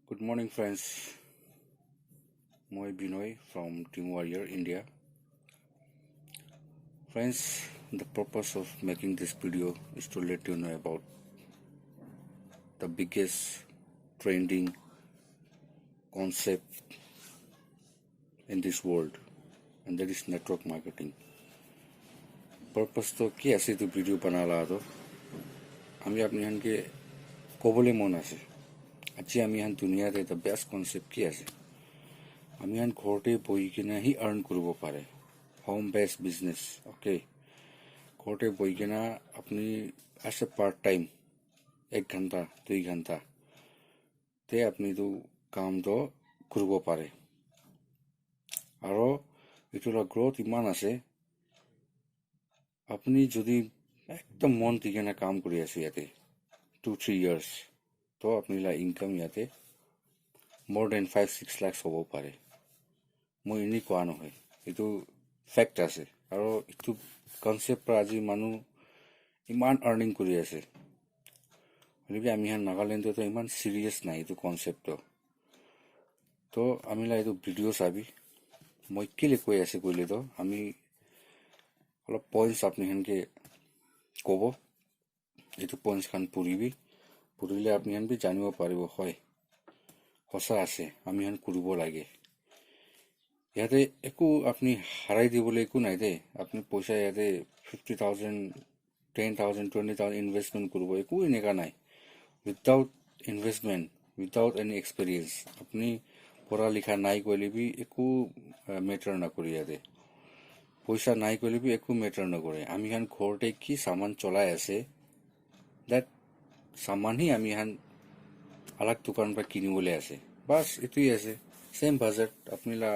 Good morning, friends. Moi Binoy from Team Warrior India. Friends, the purpose of making this video is to let you know about the biggest trending concept in this world, and that is network marketing. Purpose to ki ase to video banala to ami apni han ke kobole mon ase achi ami han dunia te the best concept ki ase আমি আন ঘৰতে বহি কিনে হি earn কৰিব পাৰে home based business okay ঘৰতে বহি কিনে আপুনি এজ এ পাৰ্ট টাইম 1 ঘণ্টা 2 ঘণ্টা তে আপুনিতো কামটো কৰিব পাৰে আৰু এইটোৰ গ্ৰথ ইমান আছে আপুনি যদি একদম মন দি কিনে কাম কৰি আছে ইয়াতে 2-3 years তো আপোনাৰ ইনকাম ইয়াতে more than 5-6 lakhs হ'ব পাৰে মই এনে কোৱা নহয় এইটো ফেক্ট আছে আৰু এইটো কনসেপ্ট আজি মানুহ ইমান আৰ্নিং কৰি আছে হলিবি আমি নাগালেণ্ডত ইমান সিৰিয়াছ নাই এইটো কনসেপ্টটো তো আমি এইটো ভিডিঅ চাবি মই কেলে কৈ আছে কইলে তো আমি অলপ পইণ্টছ আপনি হেনকে ক'ব এইটো পইণ্টছ খান পঢ়িলে আপনি হেন বি জানিব পাৰিব হয় সঁচা আছে আমি হেন কৰিব লাগে ইয়াতে একো আপনি হাৰাই দিবলৈ একো নাই দে আপনি পইচা ইয়াতে 50,000 10,000 20,000 ইনভেষ্টমেন্ট কৰিব একো এনেকা নাই without investment without any experience আপনি পঢ়া লিখা নাই কৰিলে বি একো মেটাৰ নকৰে ইয়াতে পইচা নাই কৰিলে বি একো মেটাৰ নকৰে আমি হান ঘৰতে কি সামান চলাই আছে দ্যাট সামান হি আমি হান আলাগ দোকান পৰা কিনিবলৈ আছে বাস এটোই আছে সেম বাজেট আপনিলা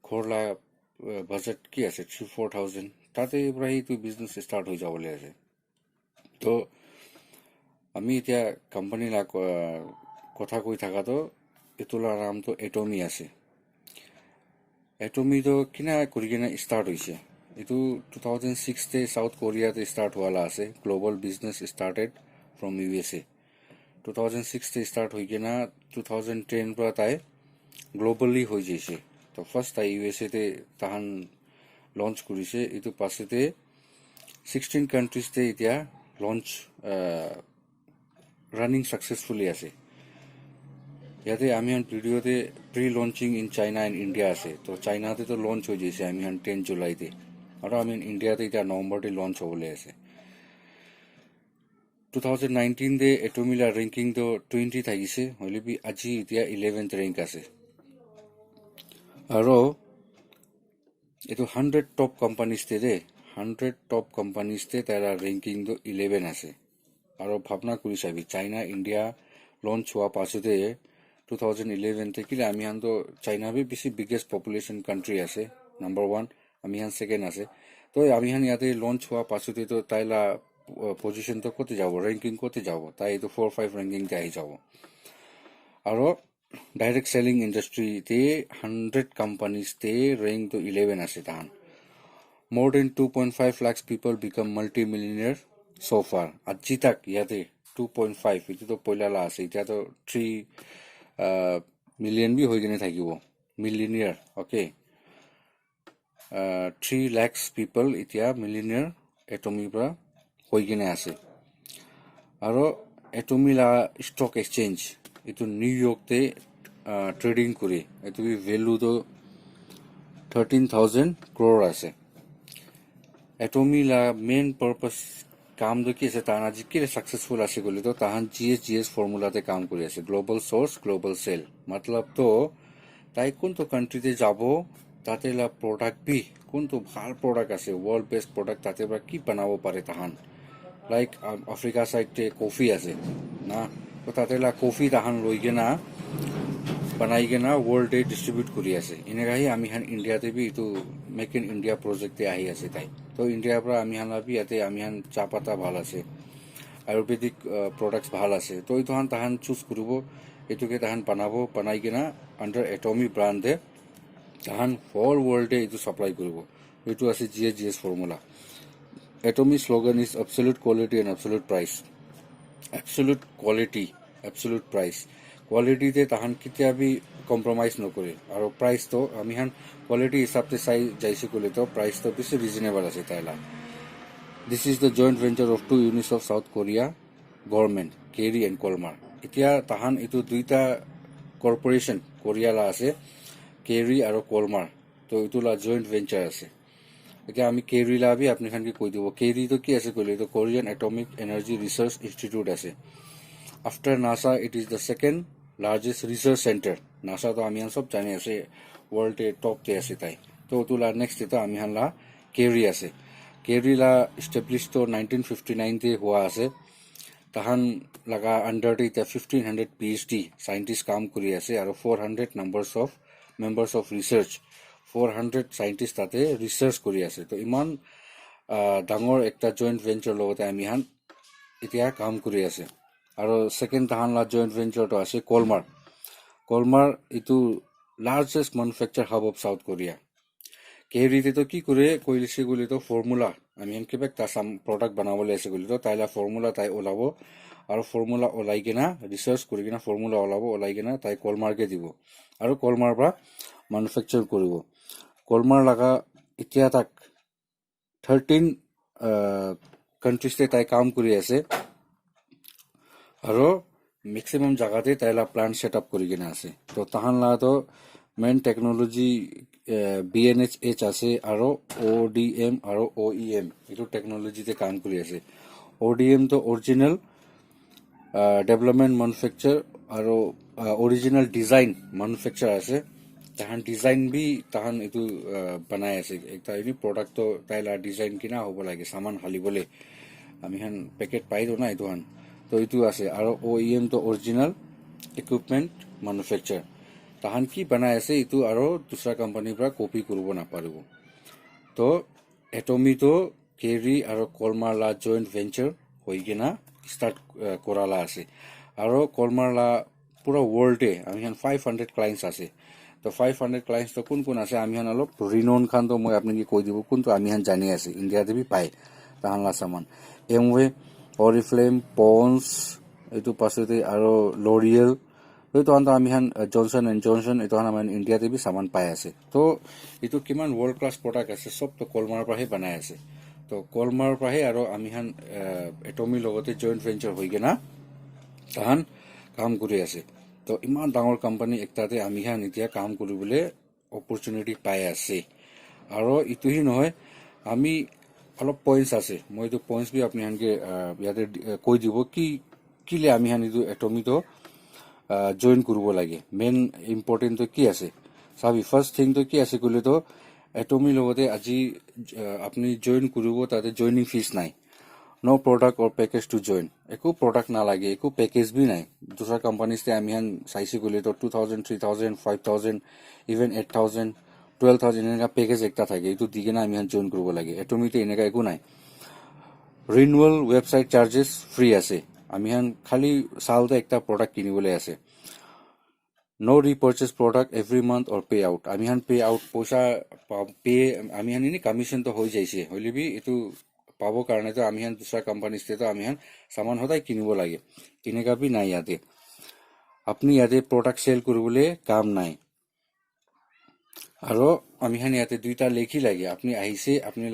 ঘৰলা বাজেট কি আছে 3-4,000 তাতে প্ৰায় তো বিজনেস স্টার্ট হৈ যাবলৈ আছে তো আমি এতিয়া কোম্পানী লা কথা কৈ থাকাতো এটোলা নামটো এটমি আছে এটমি তো কিনা কৰি কিনে স্টাৰ্ট হৈছে এটো 2006 তে সাউথ কোৰিয়াতে স্টাৰ্ট হোৱালা আছে গ্লোবাল বিজনেস স্টাৰ্টেড ফ্ৰম USA 2006 তে স্টাৰ্ট হৈ কিনা 2010 পৰা তাই গ্লোবালি হৈ গৈছে তো ফাৰ্স্ট তাই USA তে তাহান লঞ্চ কৰিছে এটো পাছতে 16 কান্ট্রিজ তে এতিয়া লঞ্চ রানিং সাকসেসফুলি আছে ইয়াতে আমি ভিডিওতে pre launching in China and India আছে তো চাইনাতে তো লঞ্চ হৈ গৈছে আমি 10 জুলাইতে আৰু আমি ইন্ডিয়াতে এতিয়া নৱেম্বৰতে লঞ্চ হ'বলৈ আছে 2019 তে এটমিলা ৰেংকিং তো 20 থাকিছে হলিবি আজি এতিয়া 11th ৰেংক আছে আৰু এটো 100 টপ কোম্পানিজ তে 100 টপ কোম্পানিজ তে তাৰা ৰেংকিং তো 11 আছে আৰু ভাবনা কৰি চাবি চাইনা ইন্ডিয়া লঞ্চ হোৱা পাছতে 2011 তে কিলে আমি তো চাইনা বি বেছি বিগেষ্ট পপুলেশন কান্ট্রি আছে নাম্বার 1 আমি সেকেন্ড আছে তো আমি ইয়াতে লঞ্চ হোৱা পাছতে তো তাইলা পজিশন তো কতে যাব র্যাঙ্কিং কতে যাব তাই তো 4-5 র্যাঙ্কিং তে আহি যাব আৰু ডাইরেক্ট সেলিং ইন্ডাস্ট্রি তে 100 কোম্পানিজ তে র্যাঙ্ক তো 11 আছে তাহান more than 2.5 lakhs people become multi-millionaire so far আজি tak ইয়াতে 2.5 এটো তো পইলালা আছে এটা তো 3 মিলিয়ন বি হৈ গনে থাকিব মিলিয়নিয়াৰ ওকে 3 lakhs people এতিয়া মিলিয়নিয়াৰ এটমি পৰা হৈ গনে আছে আৰু এটমিলা স্টক এক্সচেঞ্জ এটো নিউয়ৰ্ক তে ট্রেডিং করে এটো ভ্যালু তো 13,000 crore আছে এটমিলা মেইন পারপাস কাম তো কি আছে তাহান আজি কি সাকসেসফুল আছে গলি তো তাহান জিএস ফর্মুলাতে কাম করে আছে গ্লোবাল সোর্স গ্লোবাল সেল মতলব তো তাই কোন তো কান্ট্রিতে যাব তাতে লা প্রোডাক্ট বি কোন তো ভাল প্রোডাক্ট আছে ওয়ার্ল্ড বেস্ট প্রোডাক্ট তাতে বা কি বানাবো পারে তাহান লাইক আফ্রিকা সাইডে কফি আছে না তো তাতে লা কফি তাহান লই গেনা বানাই গেনা ওয়ার্ল্ডে ডিস্ট্রিবিউট কৰি আছে এনেকাই আমি ইন্ডিয়াতে বি তো মেক ইন ইন্ডিয়া প্ৰজেক্টে আহি আছে তাই তো ইন্ডিয়াৰ পৰা আমি হানাবি ইয়াতে আমি চাহ পাতা ভাল আছে আয়ুৰ্বেদিক প্ৰডাক্টস ভাল আছে তো এই তাহান চুজ কৰিব এটোকে তাহান বানাই কিনা আন্ডাৰ এটমি ব্ৰাণ্ডে তাহান হোল ওয়াৰ্ল্ডে এটো সাপ্লাই কৰিব এটো আছে GS formula Atomy slogan is absolute quality and absolute price absolute quality absolute price কোৱালিটিতে তাহান কেতিয়াবি কম্প্ৰমাইজ নকৰে আৰু প্ৰাইচটো আমি হান কোৱালিটি হিচাপে চাই যাইছে ক'লে তো প্ৰাইচটো বেছি ৰিজনেবল আছে তাইলা this is the joint venture of 2 units of South Korea government KAERI and Kolmar এতিয়া তাহান এইটো দুইটা কৰ্পৰেশ্যন কোৰিয়ালা আছে কেৰি আৰু কলমাৰ তো এইটো লা জইণ্ট ভেঞ্চাৰ আছে এতিয়া আমি কেৰি লাবি আপুনি খানকে কৈ দিব কেৰিটো কি আছে ক'লে তো Korean atomic energy research institute আছে after NASA it is the second largest research centre নাসাটো আমি সব জানি আছে ৱৰ্ল্ডে টপতে আছে তাই তো এইটো লা নেক্সট এটা আমি লা কেৰি আছে কেৰি লা ইষ্টাব্লিছ তো 1959 তে হোৱা আছে তাহান লগা আণ্ডাৰতে এতিয়া 1500 PhD চাইণ্টিষ্ট কাম কৰি আছে আৰু 400 মেম্বাৰ্ছ অফ ৰিচাৰ্চ 400 চাইণ্টিষ্ট তাতে ৰিচাৰ্চ কৰি আছে তো ইমান ডাঙৰ একটা জইণ্ট ভেঞ্চাৰ লগতে আমি এতিয়া কাম কৰি আছে আৰু সেকেন্ড তাহান লা জইণ্ট ভেঞ্চাৰটো আছে কলমাৰ এইটো largest manufacture hub of South Korea কেৰিতে তো কি কৰে কৈছে গ'লে তো ফৰ্মুলা আমি কিবা এটা প্ৰডাক্ট বনাবলৈ আছে গ'লে তো তাইলা ফৰ্মুলা তাই ওলাব আৰু ফৰ্মুলা ওলাই কিনা ৰিচাৰ্চ কৰি কিনা ফৰ্মুলা ওলাই কিনা তাই কলমাৰকে দিব আৰু কলমাৰ পৰা মেনুফেকচাৰ কৰিব কলমাৰ লগা এতিয়া তাক 13 কাণ্ট্ৰিজতে তাই কাম কৰি আছে আৰু মেক্সিমাম জাগাতে তাইলা প্লান্ট সেটআপ কৰি কিনা আছে তো তাহান লাটো মেইন টেকনলজি BNHH আছে আৰু ODM আৰু OEM এইটো টেকনলজিতে কাম কৰি আছে ODM তো অৰিজিনাল ডেভেলপমেণ্ট মেনুফেকচাৰ আৰু অৰিজিনাল ডিজাইন মেনুফেকচাৰ আছে তাহান ডিজাইন বি তাহান এইটো বনাই আছে একটা এনি প্ৰডাক্ট তো তাইলা ডিজাইন কিনা হ'ব লাগে সামান হালিবলৈ আমি হান পেকেট পাই দিওঁ না এইটো হান তো এইটো আছে আৰু OEM তো অৰিজিনাল ইকুইপমেণ্ট মেনুফেকচাৰ তাহান কি বনাই আছে এইটো আৰু দুসৰা কোম্পানীৰ পৰা কপি কৰিব নাপাৰিব তো এটমিটো কেৰি আৰু কলমাৰ লা জইণ্ট ভেঞ্চাৰ হৈ কিনা ষ্টাৰ্ট কৰালা আছে আৰু কলমাৰ লা পুৰা ৱৰ্ল্ডে আমি 500 ক্লায়েণ্টছ আছে তো 500 ক্লায়েণ্টছ তো কোন আছে আমি অলপ ৰিনোন খান তো মই আপোনাক কৈ দিব কোনটো আমি জানি আছে ইণ্ডিয়াতে বি পায় তাহান লা সামান এমৱে অৰিফ্লেম পন্স এইটো পাছতে আৰু লৰিয়েল এইটো আমি জনসন এণ্ড জনসন এইটো আমাৰ ইণ্ডিয়াতে বি সামান পাই আছে তো এইটো কিমান ৱৰ্ল্ড ক্লাছ প্ৰডাক্ট আছে সব তো কলমাৰৰ পৰাহে বনাই আছে তো কলমাৰৰ পৰাহে আৰু আমি এটমিৰ লগতে জইণ্ট ভেঞ্চাৰ হৈ কিনা তাহান কাম কৰি আছে তো ইমান ডাঙৰ কোম্পানী একটাতে আমি এতিয়া কাম কৰিবলৈ অপৰচুনিটি পাই আছে আৰু ইটোহি নহয় আমি অলপ পইণ্টছ আছে মই এইটো পইণ্টছ বি আপুনি ইয়াতে কৈ দিব কিলে আমি এইটো এটমিটো জইন কৰিব লাগে মেইন ইম্পৰ্টেণ্টটো কি আছে চাবি ফাৰ্ষ্ট থিংটো কি আছে ক'লে তো এটমিৰ লগতে আজি আপুনি জইন কৰিব তাতে জইনিং ফিজ নাই no product or package to join একো প্ৰডাক্ট নালাগে একো পেকেজ বি নাই দুসৰা কোম্পানীতে আমি চাইছে ক'লে তো 2000 3000 5000 ইভেন 8000 12000 এনেকা পেকেজ একটা থাকে এইটো দি কিনে আমি জইন কৰিব লাগে এটমিতে এনেকা একো নাই ৰিনুৱেল ৱেবছাইট চাৰ্জেছ ফ্ৰী আছে আমি খালি চালতে একটা প্ৰডাক্ট কিনিবলৈ আছে নো ৰিপাৰ্চেজ প্ৰডাক্ট এভৰি মান্থ অৰ পে আউট আমি পে আউট পইচা পে আমি এনে কমিশ্যনটো হৈ যাইছে হ'লে বি এইটো পাবৰ কাৰণেতো আমি দুসৰা কোম্পানীতে আমি সামান সদায় কিনিব লাগে এনেকা বি নাই ইয়াতে আপুনি ইয়াতে প্ৰডাক্ট চেল কৰিবলৈ কাম নাই আৰু আমি ইয়াতে দুইটা লেখি লাগে আপুনি আহিছে আপুনি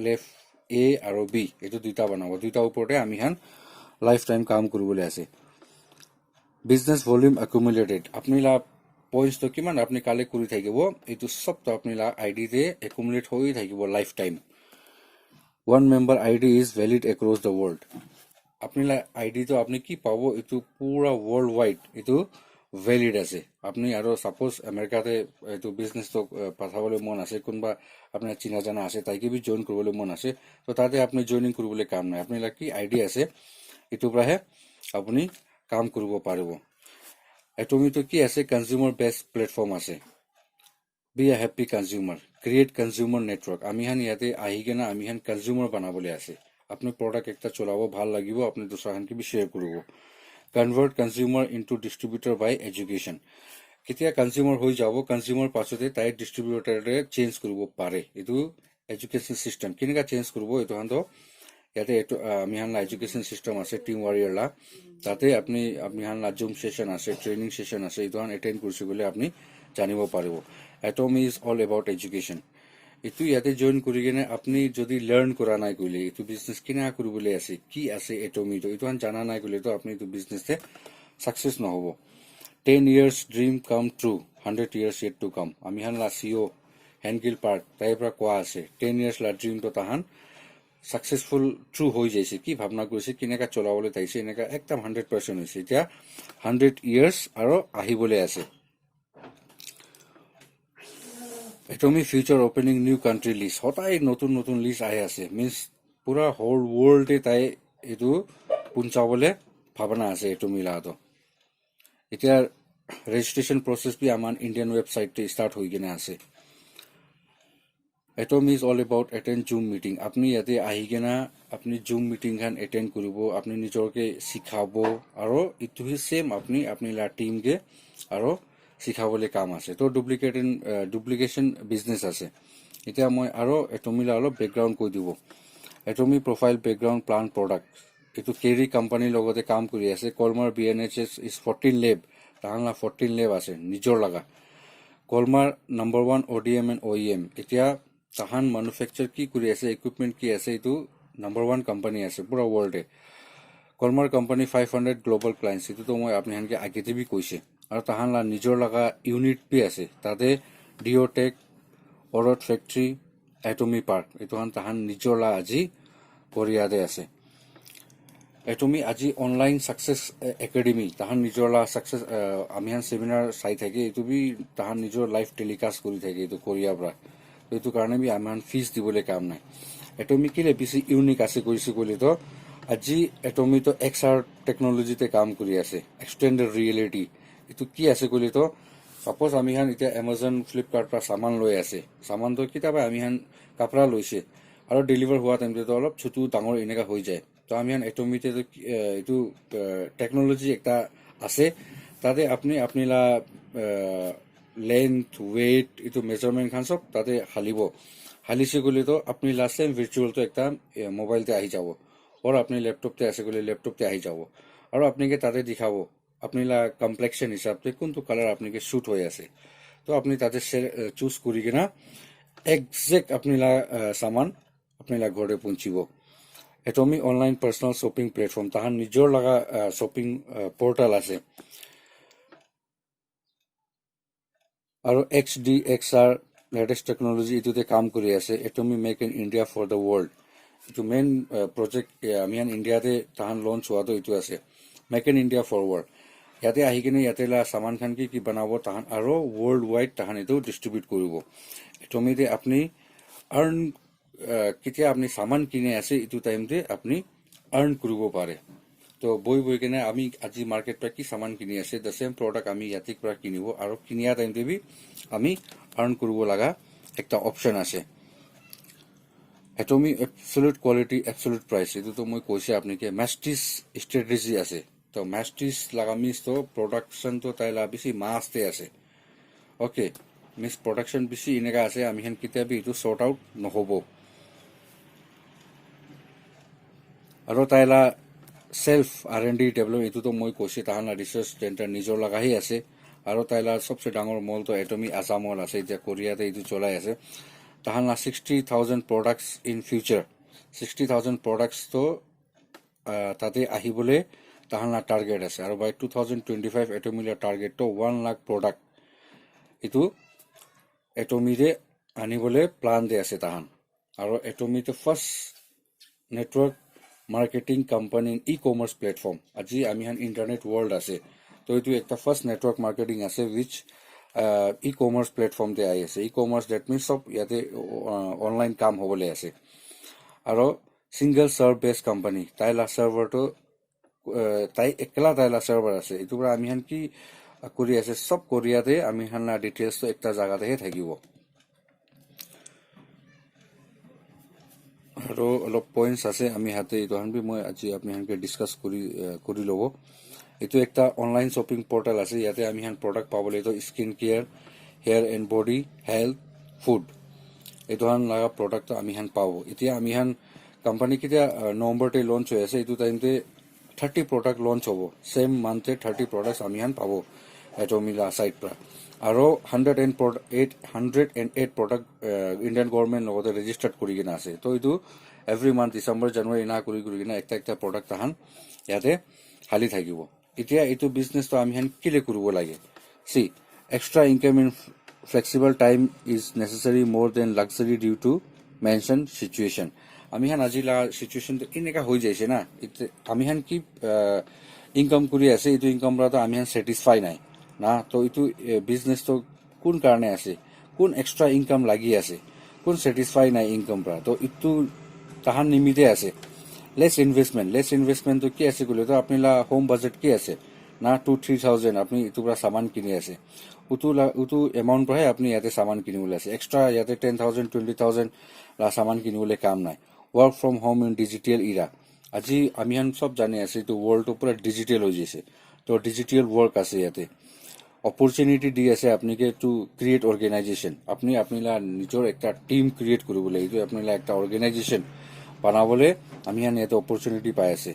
লেফ্ট A আৰু B এইটো দুইটা বনাব দুইটা ওপৰতে আমি লাইফ টাইম কাম কৰিবলৈ আছে বিজনেছ ভলিউম একুমুলেটেড আপুনি পইণ্টছটো কিমান আপুনি কালেক্ট কৰি থাকিব এইটো সবটো আপুনি আইডিতে একুমুলেট হৈ থাকিব life time one member ID is valid across the world আপনি ID তো আপনি কি পাবো এইটো পুরা ওয়ার্ল্ড ওয়াইড এইটো ভ্যালিড আছে আপনি আৰু সাপোজ আমেৰিকাতে এইটো বিজনেস তো পাঠাবলৈ মন আছে কোনবা আপোনাৰ চিনা জানা আছে তাইকে বি জয়েন কৰিবলৈ মন আছে তো তাতে আপনি জয়েনিং কৰিবলৈ কাম নাই আপনি কি ID আছে এইটো পৰাহে আপুনি কাম কৰিব পাৰিব এটমিটো কি আছে কনজিউমাৰ বেস প্লেটফৰ্ম আছে be a happy consumer create consumer network আমি ইয়াতে আহি কিনা আমি কনজিউমাৰ বনাবলৈ আছে আপনি প্ৰডাক্ট একটা চলাব ভাল লাগিব আপনি দুসৰাকে বি শেয়াৰ কৰিব কনভাৰ্ট কনজিউমাৰ ইনটু ডিস্ট্ৰিবিউটৰ বাই এডুকেশ্যন কেতিয়া কনজিউমাৰ হৈ যাব কনজিউমাৰ পাছতে তাই ডিস্ট্ৰিবিউটৰে চেঞ্জ কৰিব পাৰে এইটো এডুকেশ্যন সিস্টেম কেনেকা চেঞ্জ কৰিব এইটো ইয়াতে এইটো আমি হান এডুকেশ্যন সিস্টেম আছে টিম ওয়ারিয়ার লা তাতে আপনি হান জুম সেশন আছে ট্রেনিং সেশন আছে এইটো হান এটেন্ড কৰিছে গলে আপনি জানিব পাৰিব এটমি ইজ অল এবাউট এডুকেশ্যন এইটো ইয়াতে জইন কৰি কিনে আপনি যদি লাৰ্ণ কৰা নাই গলে এইটো বিজনেস কিনা কৰিবলৈ আছে কি আছে এটমিটো এইটো হান জানা নাই গলে তো আপনি এইটো বিজনেসে সাকসেস নহব 10 years dream come true 100 years yet to come আমি হান লা সিও হেনগিল পাৰ্ক তাইৰ পৰা কোৱা আছে 10 years লা ড্ৰিম তো তাহান সাকসেসফুল ট্ৰু হৈ যাইছে কি ভাবনা কৰিছে কিনেকা চলাবলৈ তাইছে এনেকা একদম 100% হৈছে এতিয়া 100 years আৰু আহিবলৈ আছে Atomy future opening new country list হঠাৎ নতুন নতুন লিস্ট আহি আছে মিন্স পুরা হোল ওয়ার্ল্ডে তাই এইটো পুঞ্চাবলে ভাবনা আছে এটমি লাটো এতিয়া রেজিস্ট্রেশন প্রসেস বি আমার ইন্ডিয়ান ওয়েবসাইটে স্টার্ট হৈ কিনে আছে Atomy is all about attend Zoom meeting আপনি ইয়াতে আহি কিনা আপনি জুম মিটিং খান এটেন্ড কৰিব আপনি নিজকে শিখাব আৰু ইটো সেম আপনি লা টিমকে আৰু শিখাবলৈ কাম আছে তো ডুপ্লিকেশন বিজনেস আছে এতিয়া মই আৰু এটমিলা অলপ বেকগ্ৰাউণ্ড কৈ দিব এটমি প্ৰফাইল বেকগ্ৰাউণ্ড প্লান প্ৰডাক্ট এইটো কেৰি কোম্পানীৰ লগতে কাম কৰি আছে কলমাৰ BNHS ইজ 14 লেব তাহানলা 14 লেব আছে নিজৰ লগা কলমাৰ নম্বৰ 1 ODM এণ্ড OEM এতিয়া তাহান ম্যানুফ্যাকচাৰ কি কৰি আছে ইকুইপমেন্ট কি আছে এইটো নম্বৰ 1 কোম্পানী আছে পুৰা ওয়াৰ্ল্ডে কলমাৰ কোম্পানী 500 গ্লোবাল ক্লায়েন্টস এইটো তো মই আপনি হানকে আগেতে বি কৈছে আৰু তাহানলা নিজৰ লগা ইউনিট বি আছে তাতে ডিঅটেক অৰট ফেক্টৰী এটমি পাৰ্ক এইটো হান তাহান নিজৰ লা আজি কোৰিয়াতে আছে এটমি আজি অনলাইন সাকসেস একাডেমি তাহান নিজৰ লা সাকসেস আমি হান সেমিনাৰ চাই থাকে এইটো বি তাহান নিজৰ লাইভ টেলিকাস্ট কৰি থাকে এইটো কোৰিয়াৰ পৰা এইটো কাৰণে বি আমাৰ ফিজ দিবলৈ কাম নাই এটমি কিলে বেছি ইউনিক আছে কৰিছে কলি তো আজি এটমি তো XR টেকনলজিতে কাম কৰি আছে এক্সটেন্ডেড ৰিয়েলিটি এইটো কি আছে কলি তো সাপোজ আমি হান এতিয়া Amazon Flipkart পৰা সামান লৈ আছে সামান তো কিতাবা আমি হান কাপড়া লৈছে আৰু ডেলিভাৰ হোৱা টাইমতে তো অলপ ছোটু ডাঙৰ এনেকা হৈ যায় তো আমি হান এটমিতে এইটো টেকনলজি একটা আছে তাতে আপনিলা লেন্থ ওয়েট এইটো মেজারমেন্ট খান সব তাতে হালিছে গলে তো আপনি লাস্ট টাইম ভির্চুয়াল তো একটা মোবাইলতে আহি যাব और अपने लैपटॉप ते ऐसे गले लैपटॉप ते आही যাব और अपने के ताते दिखाबो अपनी ला कम्प्लेक्शन हिसाब से कोन तो कलर अपने के शूट होय আছে तो अपनी ताते चूज करी किना एग्जैक्ट अपनी ला सामान अपनी ला घरे पहुंचिबो एटमी ऑनलाइन पर्सनल शॉपिंग प्लेटफॉर्म ताहान নিজৰ লগা শপিং পোৰ্টাল আছে আৰু XDXR লেটেস্ট টেকনলজি ইটোতে কাম কৰি আছে Atomy make in India for the world এইটো মেইন প্ৰজেক্ট আমি ইণ্ডিয়াতে তাহান লঞ্চ হোৱাটো এইটো আছে মেক ইন ইণ্ডিয়া ফৰৱাৰ্ড ইয়াতে আহি কিনে ইয়াতে সামান খান কি বনাব তাহান আৰু ওয়াৰ্ল্ড ওয়াইড তাহান এইটো ডিস্ট্ৰিবিউট কৰিব এটমিতে আপনি আৰ্ন কেতিয়া আপনি সামান কিনে আছে এইটো টাইমতে আপনি আৰ্ন কৰিব পাৰে তো বই কিনে আমি আজি মাৰ্কেট পৰা কি সামান কিনি আছে দ্য সেম প্ৰডাক্ট আমি ইয়াতে পৰা কিনিব আৰু কিনিয়া টাইমতে বি আমি আৰ্ন কৰিব লাগা একটা অপশন আছে এটমি এবসলিউট কোয়ালিটি এবসলিউট প্রাইস এইটো তো মই কৈছে আপনাকে ম্যাস্টিস স্ট্র্যাটেজি আছে তো ম্যাস্টিস লাগা মিস তো প্রোডাকশন তো তাইলা বেশি মাসতে আছে ওকে মিস প্রোডাকশন বেশি এনেকা আছে আমি হেন কিতাবি এইটো সর্ট আউট নহব আৰু তাইলা সেলফ R&D ডেভেলপ এইটো তো মই কৈছে তাহানা রিসার্চ সেন্টার নিজৰ লাগাহি আছে আৰু তাইলা সবচে ডাঙৰ মল তো এটমি আজামল আছে যে কোরিয়াতে এইটো চলাই আছে তাহানা 60,000 products in future 60,000 products তো তাতে আহিবলে তাহানা টার্গেট আছে আৰু বাই 2025 এটমিলা টাৰ্গেট তো 1 লাখ প্ৰোডাক্ট ইটো এটমিৰে আনিবলে প্লান দে আছে তাহান আৰু এটমিতে first network marketing company in e-commerce platform আজি আমি হান ইন্টারনেট ওয়ার্ল্ড আছে তো এইটো একটা ফার্স্ট নেটওয়ার্ক মার্কেটিং আছে উইচ ই-কমার্স প্ল্যাটফর্ম তে আই আছে ই-কমার্স দ্যাট মিন্স সব ইয়াতে অনলাইন কাম হবলে আছে আৰু সিঙ্গল সাৰ্ভ বেস কোম্পানি তাইলা সাৰ্ভাৰ তো তাই একলা তাইলা সাৰ্ভাৰ আছে এইটো পৰা আমি হান কি কৰি আছে সব কোৰিয়াতে আমি হান না ডিটেইলস তো একটা জায়গাতেহে থাকিব আৰু অলপ পইণ্টস আছে আমি হাতে এইটো হান বি মই আজি আপনি হানকে ডিসকাস কৰি লব এইটো একটা অনলাইন শপিং পোর্টাল আছে ইয়াতে আমি হান প্রোডাক্ট পাবলে তো skin care hair and body health food এইটো হান লাগা প্রোডাক্ট আমি হান পাবো এতিয়া আমি হান কোম্পানী কেতিয়া নৱেম্বৰতে লঞ্চ হৈ আছে এইটো টাইমতে 30 প্ৰডাক্ট লঞ্চ হ'ব সেম মান্থে 30 প্ৰডাক্ট আমি হান পাব এটমিলা সাইড পৰা আৰু 108 প্ৰডাক্ট ইণ্ডিয়ান গভৰ্ণমেণ্ট লগতে ৰেজিষ্টাৰ্ড কৰি কিনে আছে তো এইটো এভৰি মান্থ ডিচেম্বৰ জানুৱাৰী না কৰি কিনে একটা প্ৰডাক্ট তাহান ইয়াতে খালি থাকিব এতিয়া এইটো বিজনেছটো আমি হান কিলে কৰিব লাগে সি extra income in flexible time is necessary more than luxury due to mentioned situation আমি হান আজি লা সিচুয়েশন তো এনেকা হৈ যাইছে না আমি হান কি ইনকাম কৰি আছে এইটো ইনকাম পৰা তো আমি হান স্যাটিসফাই নাই না তো এইটো বিজনেস তো কোন কাৰণে আছে কোন এক্সট্ৰা ইনকাম লাগি আছে কোন স্যাটিসফাই নাই ইনকাম পৰা তো ইটো তাহান নিমিতে আছে লেস ইনভেস্টমেন্ট তো কি আছে কলে তো আপনিলা হোম বাজেট কি আছে না 2-3,000 আপনি ইটো পৰা সামান কিনি আছে উটো এমাউন্ট পৰাহে আপনি ইয়াতে সামান কিনিবলৈ আছে এক্সট্ৰা ইয়াতে 10,000 20,000 লা সামান কিনিবলৈ কাম নাই work from home in digital Ira আজি আমি হান সব জানি আছে তো ওয়ার্ল্ডটো পুরা ডিজিটাল হৈ গৈছে তো ডিজিটাল ওয়ার্ক আছে ইয়াতে অপরচুনিটি দি আছে আপনিকে টু ক্রিয়েট অর্গানাইজেশন আপনিলা নিজৰ একটা টিম ক্ৰিয়েট কৰিবলৈ এইটো আপনিলা একটা অর্গানাইজেশন বানাবলৈ আমি হান ইয়াতে অপরচুনিটি পাই আছে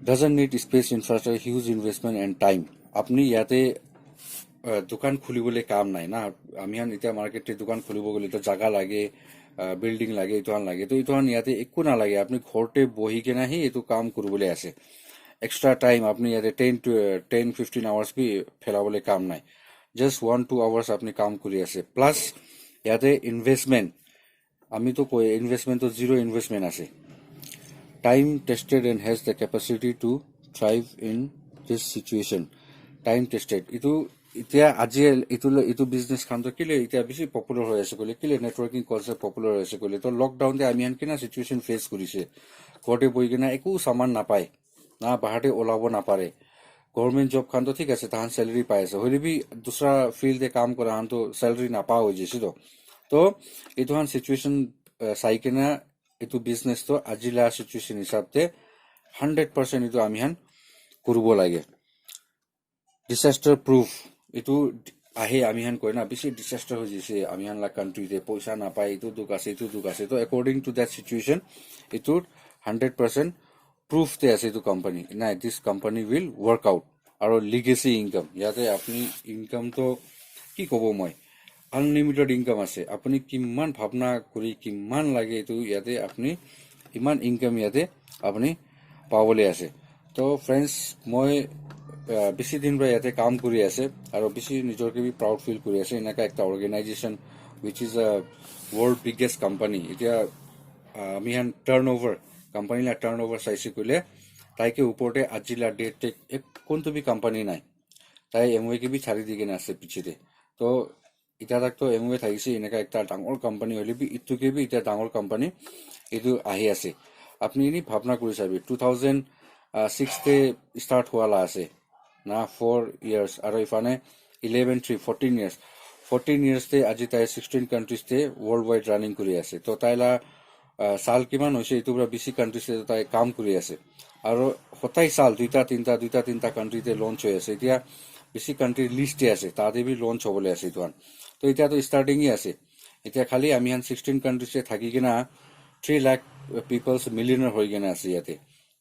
doesn't need space infrastructure huge investment and time আপনি ইয়াতে দোকান খুলিবলৈ কাম নাই না আমি হান এতিয়া মার্কেটে দোকান খুলিব গলে তো জায়গা লাগে বিল্ডিং লাগে ইটোহান লাগে তো ইটোহান ইয়াতে একো নালাগে আপনি ঘৰতে বহি কেনাহি এইটো কাম কৰিবলৈ আছে এক্সট্ৰা টাইম আপনি ইয়াতে 10-15 আৱাৰ্ছ বি ফেলাবলৈ কাম নাই জাস্ট 1-2 আৱাৰ্ছ আপনি কাম কৰি আছে প্লাস ইয়াতে ইনভেস্টমেন্ট আমি তো কই ইনভেস্টমেন্ট তো জিরো ইনভেস্টমেন্ট আছে time tested and has the capacity to thrive in this situation time tested itu এতিয়া আজি ইটো বিজনেস খান তো কিলে এতিয়া বেশি পপুলার হৈ আছে কলে কিলে নেটওয়ার্কিং কনসেপ্ট পপুলার হৈ আছে কলে তো লকডাউন দে আমি কিনা সিচুয়েশন ফেস কৰিছে ঘৰতে বহি কিনা একো সামান নাপায় না বাহাতে ওলাব নাপাৰে গভৰ্নমেন্ট জব খান তো ঠিক আছে তাহান স্যালাৰি পাই আছে হলে বি दूसरा ফিল্ড দে কাম কৰা হান তো স্যালারি নাপা হৈ গৈছে তো এইটো হান সিচুয়েশন চাই কিনা এইটো বিজনেস তো আজিলা সিচুয়েশন হিসাবতে 100% এইটো আমি হান কৰিব লাগে ডিসাস্টার প্রুফ এইটো আহে আমি হান কয় না বেশি ডিসাস্টার হৈ গৈছে আমি হান লা কান্ট্রিতে পয়সা নাপায় এইটো দুখ আছে তো অ্যাকর্ডিং টু দ্যাট সিচুয়েশন এইটো 100% প্রুফ তে আছে এইটো কোম্পানি না this company will work out আৰু লিগেসি ইনকাম ইয়াতে আপনি ইনকাম তো কি কব মই আনলিমিটেড ইনকাম আছে আপনি কিমান ভাবনা কৰি কিমান লাগে এইটো ইয়াতে আপনি ইমান ইনকাম ইয়াতে আপনি পাবলৈ আছে তো ফ্রেন্ডস মই বেশি দিন পৰা ইয়াতে কাম কৰি আছে আৰু বেশি নিজৰকে বি প্ৰাউড ফিল কৰি আছে এনেকা একটা organisation which is a world biggest company এতিয়া আমি হান টার্নওভার কোম্পানি লা টার্নওভার চাইছে কইলে তাইকে উপরতে আজিলা ডেট কোনটো বি কোম্পানি নাই তাই এমওয়ে কে বি ছাড়ি দি কিনে আছে পিছিতে তো এটা তো এমওয়ে থাকিছে এনেকা একটা ডাঙৰ কোম্পানি হলে বি ইটোকে বি এটা ডাঙৰ কোম্পানি এইটো আহি আছে আপনি এনি ভাবনা কৰি চাবি 2006 তে স্টাৰ্ট হোৱালা আছে না 4 ইয়াৰ্স আৰু ইফানে 14 ইয়াৰ্স 14 ইয়াৰ্স তে আজি তাই 16 কান্ট্ৰিজ তে ওয়াৰ্ল্ড ওয়াইড ৰানিং কৰি আছে তো তাইলা সাল কিমান হৈছে এইটো পৰা বেছি কান্ট্ৰিজ তে তাই কাম কৰি আছে আৰু হতাই সাল দুইটা তিনটা কান্ট্রিতে লঞ্চ হৈ আছে এতিয়া বেছি কান্ট্রি লিস্টে আছে তাতে বি লঞ্চ হ'বলৈ আছে এইটোৱান তো এতিয়া তো স্টার্টিংই আছে এতিয়া খালি আমি হান 16 কান্ট্রিজে থাকি কিনা 3 লাখ পিপলস মিলিয়নার হৈ কিনে আছে ইয়াতে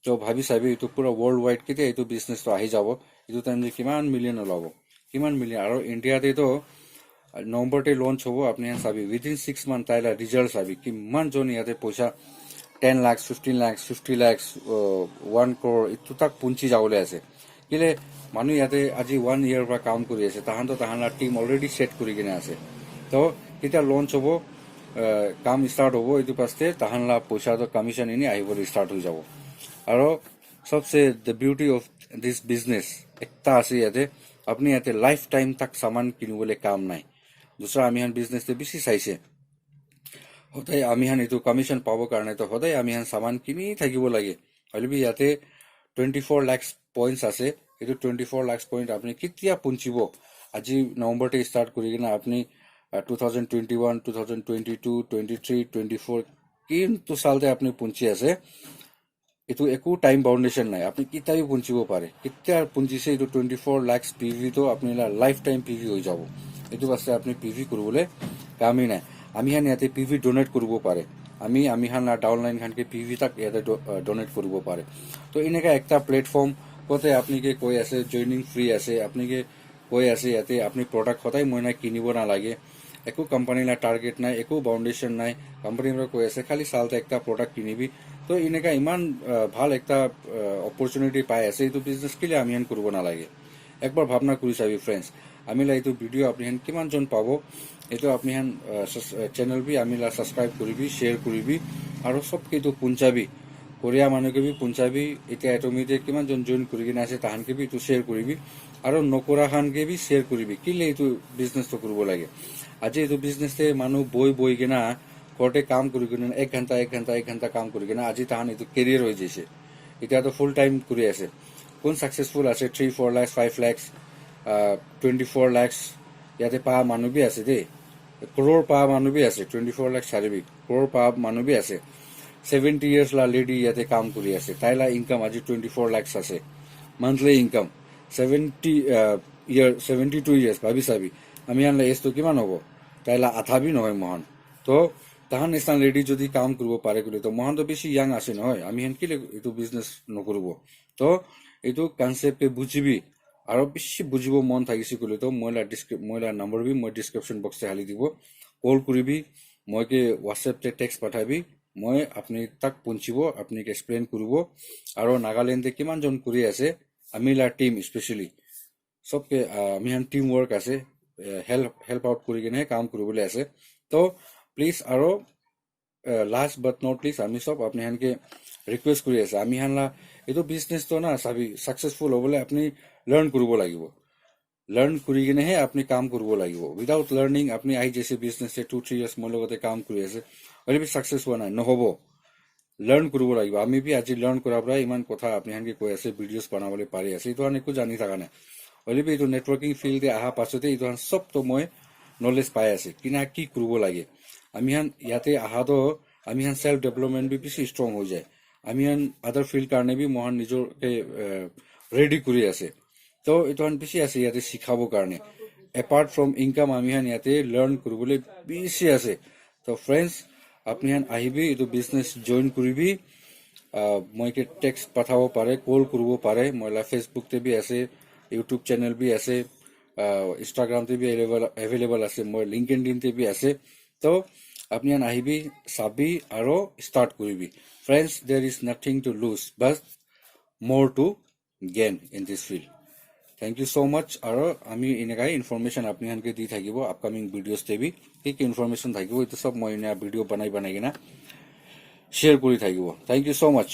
তো ভাবি চাবি এইটো পুরা ওয়ার্ল্ড ওয়াইড কেতিয়া এইটো বিজনেস তো আহি যাব এইটো টাইম কিমান মিলিয়ন ওলাব কিমান মিলিয়ন আৰু ইন্ডিয়াতে তো নৱেম্বৰতে লঞ্চ হ'ব আপনি চাবি উইদিন 6 মান্থ তাইলা ৰিজাল্ট চাবি কিমান জন ইয়াতে পইচা 10 লাখ 15 লাখ 50 লাখ 1 crore ইটো তাক পুঞ্চি যাবলৈ আছে কিলে মানুহ ইয়াতে আজি 1 ইয়াৰ পৰা কাম কৰি আছে তাহান টিম অলৰেডি সেট কৰি কিনে আছে তো কেতিয়া লঞ্চ হ'ব কাম স্টার্ট হ'ব এইটো পাছতে তাহান লা পইচা তো কমিশন এনে আহিবলৈ স্টার্ট হৈ যাব আৰু सबसे the beauty of this business একটা আছে ইয়াতে আপনি ইয়াতে লাইফ টাইম তাক সামান কিনিবলৈ কাম নাই दूसरा আমি হান বিজনেস তে বেশি চাইছে হতাই আমি হান এইটো কমিশন পাব কাৰণে তো হতাই আমি হান সামান কিনি থাকিব লাগে হলিবি ইয়াতে 24 লাখ পয়েন্টস আছে এইটো 24 লাখ পয়েন্ট আপনি কেতিয়া পুঞ্চিব আজি নৱেম্বৰতে স্টাৰ্ট কৰি কিনা আপনি 2021 2022 23 24 কিন্তু সালতে আপনি পুঞ্চি আছে এইটো একো টাইম বাউন্ডেশন নাই আপনি কিতাবি পুঞ্চিব পাৰে কেতিয়া পুঞ্চিছে এইটো 24 লাখ পিভি তো আপনি লাইফ টাইম পিভি হৈ যাব এইটো বাস্তে আপনি পিভি কৰিবলৈ কামই নাই আমি হান ইয়াতে পিভি ডোনেট কৰিব পাৰে আমি হান ডাউনলাইন খানকে পিভি তাক ইয়াতে ডনেট কৰিব পাৰে তো এনেকা একটা প্লেটফৰ্ম কতে আপুনিকে কৈ আছে জইনিং ফ্ৰী আছে আপুনিকে কৈ আছে ইয়াতে আপুনি প্ৰডাক্ট সদায় মইনা কিনিব নালাগে একো কোম্পানীৰ টাৰ্গেট নাই একো বাউণ্ডেশ্যন নাই কোম্পানীৰ কৈ আছে খালি চালতে একটা প্ৰডাক্ট কিনিবি তো এনেকা ইমান ভাল একটা অপৰচুনিটি পাই আছে এইটো বিজনেছ কেলে আমি হান কৰিব নালাগে একবাৰ ভাবনা কৰি চাবি ফ্ৰেণ্ডছ আমিলা এইটো ভিডিঅ' আপুনি হান কিমানজন পাব এইটো আপুনি হান চেনেল বি আমিলা ছাবস্ক্ৰাইব কৰিবি শ্বেয়াৰ কৰিবি আৰু চবকেইটো পুঞ্জাবী কোৰিয়া মানুহকে বি পুঞ্জাবী এতিয়া অট'মেটিক কিমানজন জইন কৰি কিনে আছে তাহানকে বি এইটো শ্বেয়াৰ কৰিবি আৰু নকৰা খানকে বি শ্বেয়াৰ কৰিবি কেলে এইটো বিজনেছটো কৰিব লাগে আজি এইটো বিজনেছে মানুহ বৈ কিনা ঘৰতে কাম কৰি কিনে 1 ঘণ্টা কাম কৰি কিনে আজি তাহান এইটো কেৰিয়াৰ হৈ গৈছে এতিয়াতো ফুল টাইম কৰি আছে কোন সাকসেসফুল আছে 3-4 লাখ 5 লাখ 24 লাখ ইয়াতে পা মানুহ বি আছে দেই crore পা মানুহ বি আছে 24 লাখ চাৰিবি crore পা মানুহ বি আছে 70 years লা লেডি ইয়াতে কাম কৰি আছে তাইলা ইনকাম আজি 24 লাখ আছে মান্থলি ইনকাম 72 years ভাবি চাবি আমি আনলে এজটো কিমান হ'ব তাইলা আধা বি নহয় মহান তো তাহান নিচিনা লেডি যদি কাম কৰিব পাৰে গ'লে তো মহান তো বেছি ইয়াং আছে নহয় আমি হেন কেলে এইটো বিজনেছ নকৰিব তো এইটো কনসেপ্টে বুঝিবি আৰু বেছি বুজিব মন থাকিছে গ'লে তো মইলা নম্বৰ বি মই ডিসক্ৰিপশন বক্সে হালি দিব কল কৰিবি মইকে হোৱাটছএপতে টেক্সট পঠাবি মই আপুনি তাক পঞ্চিব আপুনি এক্সপ্লেইন কৰিব আৰু নাগালেণ্ডে কিমানজন কৰি আছে আমিলা টিম স্পেশালি সবকে আমি হান টিম ওয়াৰ্ক আছে হেল্প আউট কৰি কিনে কাম কৰিবলৈ আছে তো প্লিজ আৰু লাষ্ট বাট নট লিষ্ট আমি সব আপনি হানকে ৰিকোয়েস্ট কৰি আছে আমি হানলা এইটো বিজনেছ তো না চাবি সাকসেসফুল হ'বলৈ আপুনি লাৰ্ণ কৰিব লাগিব লাৰ্ণ কৰি কিনেহে আপুনি কাম কৰিব লাগিব উইদাউট লাৰ্ণিং আপুনি আহি যাইছে বিজনেছে 2-3 ইয়াৰ্ছ মোৰ লগতে কাম কৰি আছে হ'লে বি সাকসেস হোৱা নাই নহ'ব লাৰ্ণ কৰিব লাগিব আমি বি আজি লাৰ্ণ কৰাৰ পৰা ইমান কথা আপুনি হানকে কৈ আছে ভিডিঅ'ছ বনাবলৈ পাৰি আছে এইটো হান একো জানি থকা নাই হ'লে বি এইটো নেটৱৰ্কিং ফিল্ডে অহা পাছতে এইটো হান চব তো মই নলেজ পাই আছে কিনা কি কৰিব লাগে আমি হান ইয়াতে আহাতো আমি হান সেলফ ডেভেলপমেন্ট বি বেছি ষ্ট্ৰং হৈ যায় আমি হান আদাৰ ফিল্ড কাৰণে বি মহান নিজকে ৰেডি কৰি আছে তো এইটো হান বেছি আছে ইয়াতে শিকাবৰ কাৰণে এপাৰ্ট ফ্ৰম ইনকাম আমি হান ইয়াতে লাৰ্ণ কৰিবলৈ বেছি আছে তো ফ্ৰেণ্ডছ আপুনি হান আহিবি এইটো বিজনেছ জইন কৰিবি মইকে টেক্সট পঠাব পাৰে কল কৰিব পাৰে মইলা ফেচবুকতে বি আছে ইউটিউব চেনেল বি আছে ইনষ্টাগ্ৰামতে বি এভেইলেবল আছে মই লিংকডইনতে বি আছে তো আপনি আহিবি চাবি আৰু ষ্টাৰ্ট কৰিবি friends there is nothing to lose but more to gain in this field thank you so much আৰু আমি এনেকাই ইনফৰমেশ্যন আপনি হানকে দি থাকিব আপকামিং ভিডিঅ'জ দেবি কি কি ইনফৰমেশ্যন থাকিব এইটো সব মই এনে ভিডিঅ' বনাই কিনা শ্বেয়াৰ কৰি থাকিব থ্যাংক ইউ সো মাচ